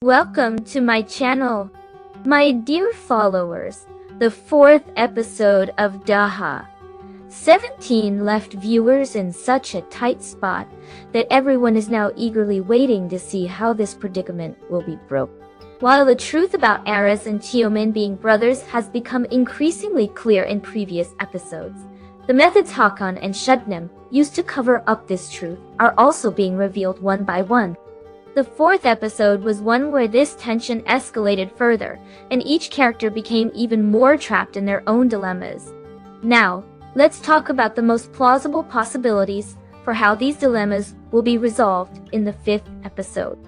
Welcome to my channel. My dear followers, the fourth episode of Daha. 17 left viewers in such a tight spot that everyone is now eagerly waiting to see how this predicament will be broke. While the truth about Aris and Teoman being brothers has become increasingly clear in previous episodes, the methods Hakan and Shebnem used to cover up this truth are also being revealed one by one. The fourth episode was one where this tension escalated further, and each character became even more trapped in their own dilemmas. Now, let's talk about the most plausible possibilities for how these dilemmas will be resolved in the fifth episode.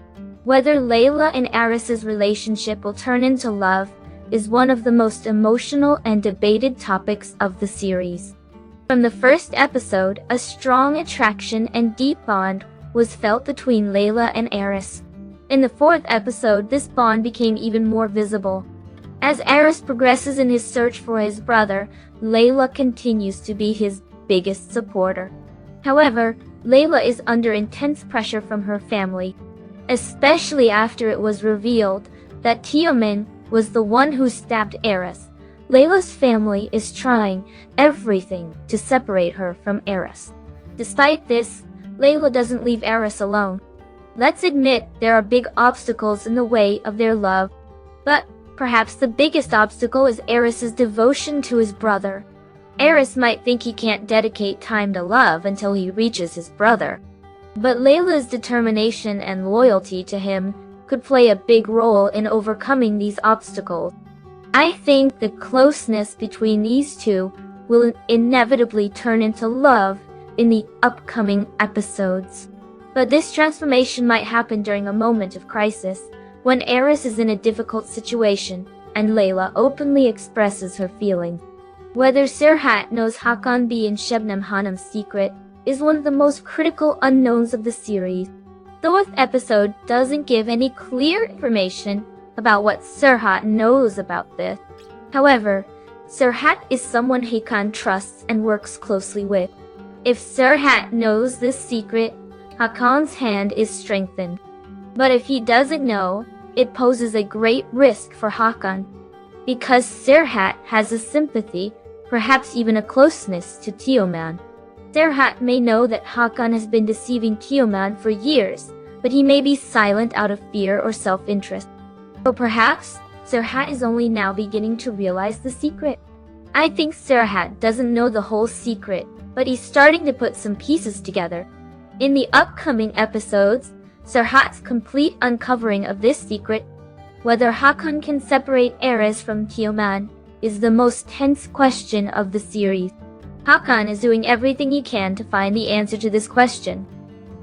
Whether Layla and Aris's relationship will turn into love is one of the most emotional and debated topics of the series. From the first episode, a strong attraction and deep bond was felt between Layla and Aris. In the fourth episode, this bond became even more visible. As Aris progresses in his search for his brother, Layla continues to be his biggest supporter. However, Layla is under intense pressure from her family, especially after it was revealed that Teoman was the one who stabbed Aris. Layla's family is trying everything to separate her from Aris. Despite this, Layla doesn't leave Aris alone. Let's admit there are big obstacles in the way of their love, but perhaps the biggest obstacle is Aris's devotion to his brother. Aris might think he can't dedicate time to love until he reaches his brother, but Layla's determination and loyalty to him could play a big role in overcoming these obstacles. I think the closeness between these two will inevitably turn into love in the upcoming episodes. But this transformation might happen during a moment of crisis, when Aris is in a difficult situation and Layla openly expresses her feelings. Whether Serhat knows Hakan B and Shebnem Hanım's secret is one of the most critical unknowns of the series. The fourth episode doesn't give any clear information about what Serhat knows about this. However, Serhat is someone Hakan trusts and works closely with. If Serhat knows this secret, Hakan's hand is strengthened. But if he doesn't know, it poses a great risk for Hakan. Because Serhat has a sympathy, perhaps even a closeness to Teoman. Serhat may know that Hakan has been deceiving Teoman for years, but he may be silent out of fear or self-interest. Or perhaps Serhat is only now beginning to realize the secret. I think Serhat doesn't know the whole secret, but he's starting to put some pieces together. In the upcoming episodes, Serhat's complete uncovering of this secret, whether Hakan can separate Aris from Teoman, is the most tense question of the series. Hakan is doing everything he can to find the answer to this question.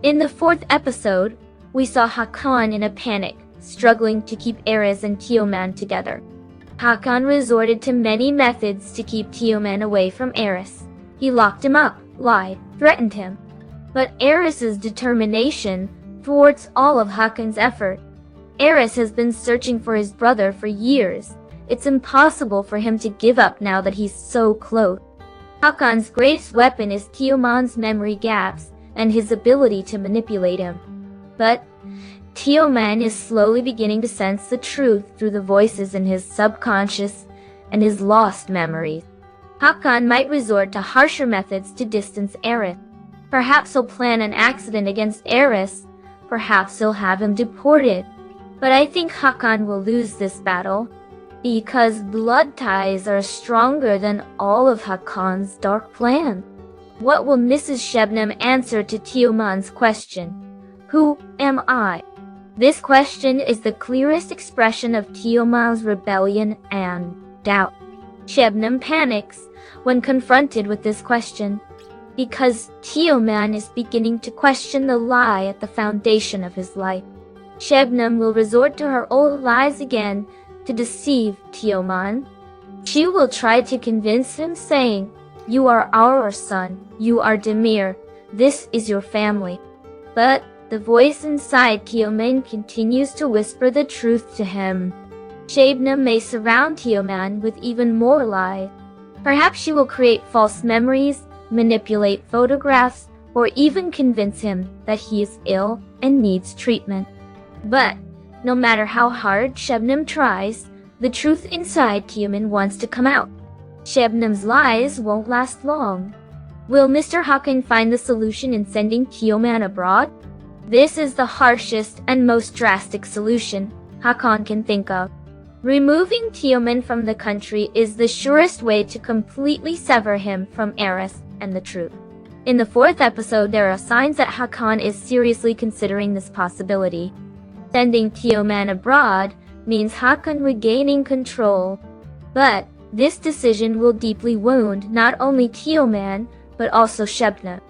In the fourth episode, we saw Hakan in a panic, struggling to keep Aris and Teoman together. Hakan resorted to many methods to keep Teoman away from Aris. He locked him up, lied, threatened him. But Aris's determination thwarts all of Hakan's effort. Aris has been searching for his brother for years. It's impossible for him to give up now that he's so close. Hakan's greatest weapon is Teoman's memory gaps and his ability to manipulate him. But Teoman is slowly beginning to sense the truth through the voices in his subconscious and his lost memories. Hakan might resort to harsher methods to distance Aris. Perhaps he'll plan an accident against Aris. Perhaps he'll have him deported. But I think Hakan will lose this battle, because blood ties are stronger than all of Hakan's dark plans. What will Mrs. Shebnem answer to Teoman's question? Who am I? This question is the clearest expression of Teoman's rebellion and doubt. Shebnem panics when confronted with this question, because Teoman is beginning to question the lie at the foundation of his life. Shebnem will resort to her old lies again to deceive Teoman. She will try to convince him, saying, "You are our son, you are Demir, this is your family." But the voice inside Teoman continues to whisper the truth to him. Shebnem may surround Teoman with even more lies. Perhaps she will create false memories, manipulate photographs, or even convince him that he is ill and needs treatment. But No matter how hard Shebnem tries, the truth inside Teoman wants to come out. Shebnem's lies won't last long. Will Mr. Hakan find the solution in sending Teoman abroad? This is the harshest and most drastic solution Hakan can think of. Removing Teoman from the country is the surest way to completely sever him from Eris and the truth. In the 4th episode, there are signs that Hakan is seriously considering this possibility. Sending Teoman abroad means Hakan regaining control. But this decision will deeply wound not only Teoman, but also Shebnem.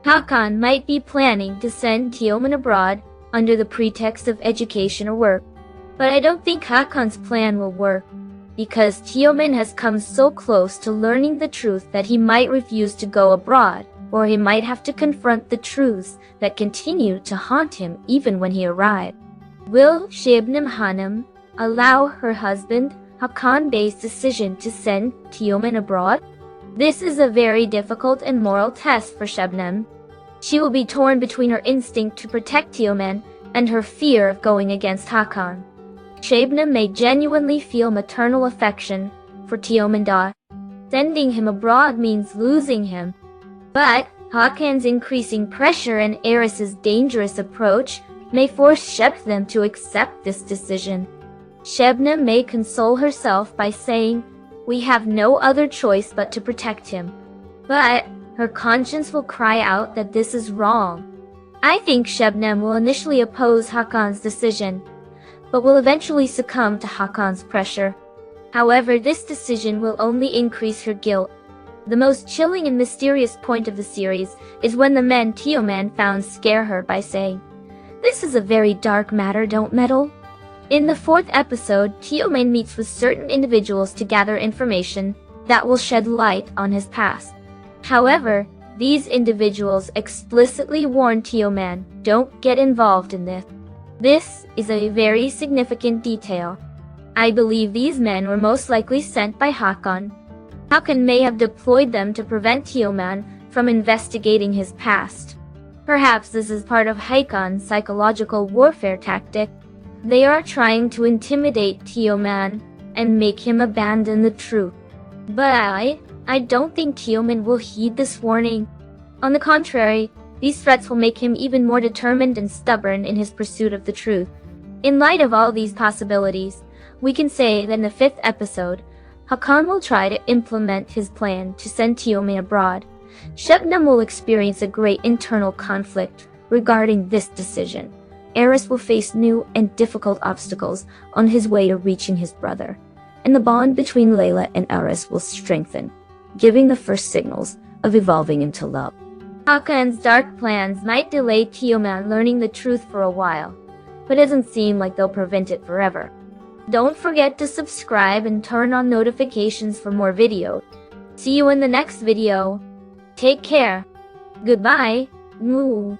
Hakan might be planning to send Teoman abroad under the pretext of education or work. But I don't think Hakan's plan will work, because Teoman has come so close to learning the truth that he might refuse to go abroad, or he might have to confront the truths that continue to haunt him even when he arrives. Will Shebnem Hanım allow her husband Hakan Bey's decision to send Teoman abroad? This is a very difficult and moral test for Shebnem. She will be torn between her instinct to protect Teoman and her fear of going against Hakan. Shebnem may genuinely feel maternal affection for Teoman Daha. Sending him abroad means losing him. But Hakan's increasing pressure and Eris's dangerous approach may force Shebnem to accept this decision. Shebnem may console herself by saying, "We have no other choice but to protect him." But her conscience will cry out that this is wrong. I think Shebnem will initially oppose Hakan's decision, but will eventually succumb to Hakan's pressure. However, this decision will only increase her guilt. The most chilling and mysterious point of the series is when the men Teoman found scare her by saying, "This is a very dark matter, don't meddle." In the 4th episode, Teoman meets with certain individuals to gather information that will shed light on his past. However, these individuals explicitly warn Teoman, "Don't get involved in this." This is a very significant detail. I believe these men were most likely sent by Hakan. Hakan may have deployed them to prevent Teoman from investigating his past. Perhaps this is part of Hakan's psychological warfare tactic. They are trying to intimidate Teoman and make him abandon the truth. But I don't think Teoman will heed this warning. On the contrary, these threats will make him even more determined and stubborn in his pursuit of the truth. In light of all these possibilities, we can say that in the 5th episode, Hakan will try to implement his plan to send Teoman abroad. Shebnem will experience a great internal conflict regarding this decision. Eris will face new and difficult obstacles on his way to reaching his brother, and the bond between Layla and Eris will strengthen, giving the first signals of evolving into love. Hakan's dark plans might delay Teoman learning the truth for a while, but it doesn't seem like they'll prevent it forever. Don't forget to subscribe and turn on notifications for more videos. See you in the next video. Take care. Goodbye. Moo.